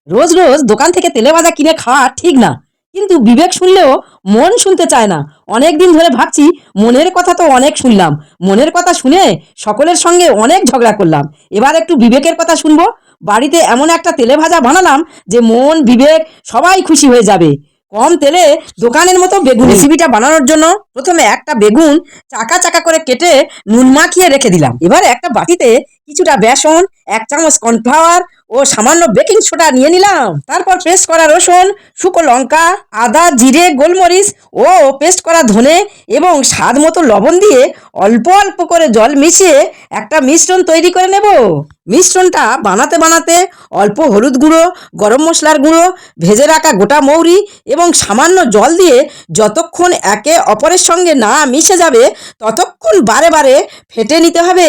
রোজ রোজ দোকান থেকে তেলে ভাজা কিনে খাওয়া ঠিক না, কিন্তু বিবেক শুনলেও মন শুনতে চায় না। অনেক দিন ধরে ভাবছি, মনের কথা তো অনেক শুনলাম, মনের কথা শুনে সকলের সঙ্গে অনেক ঝগড়া করলাম, এবার একটু বিবেকের কথা শুনবো। বাড়িতে এমন একটা তেলে ভাজা বানালাম যে মন বিবেক সবাই খুশি হয়ে যাবে। কম তেলে দোকানের মতো বেগুন রেসিপিটা বানানোর জন্য প্রথমে একটা বেগুন চাকা চাকা করে কেটে নুন মাখিয়ে রেখে দিলাম। এবার একটা বাটিতে কিছুটা বেসন, 1 চামচ কর্নফ্লাওয়ার ও সামান্য বেকিং সোডা নিয়ে নিলাম। তারপর পেস্ট করা রসুন, শুকনো লঙ্কা, আদা, জিরে, গোলমরিচ ও পেস্ট করা ধনে এবং স্বাদ মতো লবণ দিয়ে অল্প অল্প করে জল মিশিয়ে একটা মিশ্রণ তৈরি করে নেব। মিশ্রণটা বানাতে বানাতে অল্প হলুদ গুঁড়ো, গরম মশলার গুঁড়ো, ভেজে রাখা গোটা মৌরি এবং সামান্য জল দিয়ে যতক্ষণ একে অপরের সঙ্গে না মিশে যাবে ততক্ষণ বারে বারে ফেটে নিতে হবে।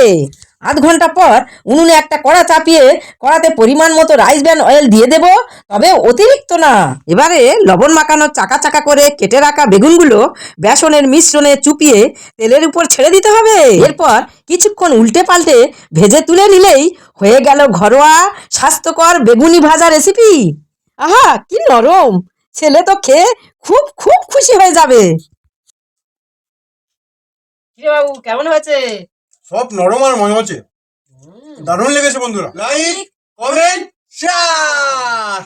আধ ঘন্টা পর উনুনে একটা কড়া চাপিয়ে কড়াতে পরিমাণ মতো রাইস ব্র্যান অয়েল দিয়ে দেব, তবে অতিরিক্ত না। এবারে লবণ মাখানো চাকা চাকা করে কেটে রাখা বেগুনগুলো বেসনের মিশ্রণে চুপিয়ে তেলের উপর ছেড়ে দিতে হবে। এরপর কিছুক্ষণ উল্টে পাল্টে ভেজে তুলে নিলেই হয়ে গেল ঘরোয়া স্বাস্থ্যকর বেগুনি ভাজা রেসিপি। আহা, কি নরম! ছেলে তো খেয়ে খুব খুব খুশি হয়ে যাবে। কিরে বাবু, কেমন হয়েছে? সব নরম আর মজমচে, দারুণ লেগেছে বন্ধুরা। Like, comment, share.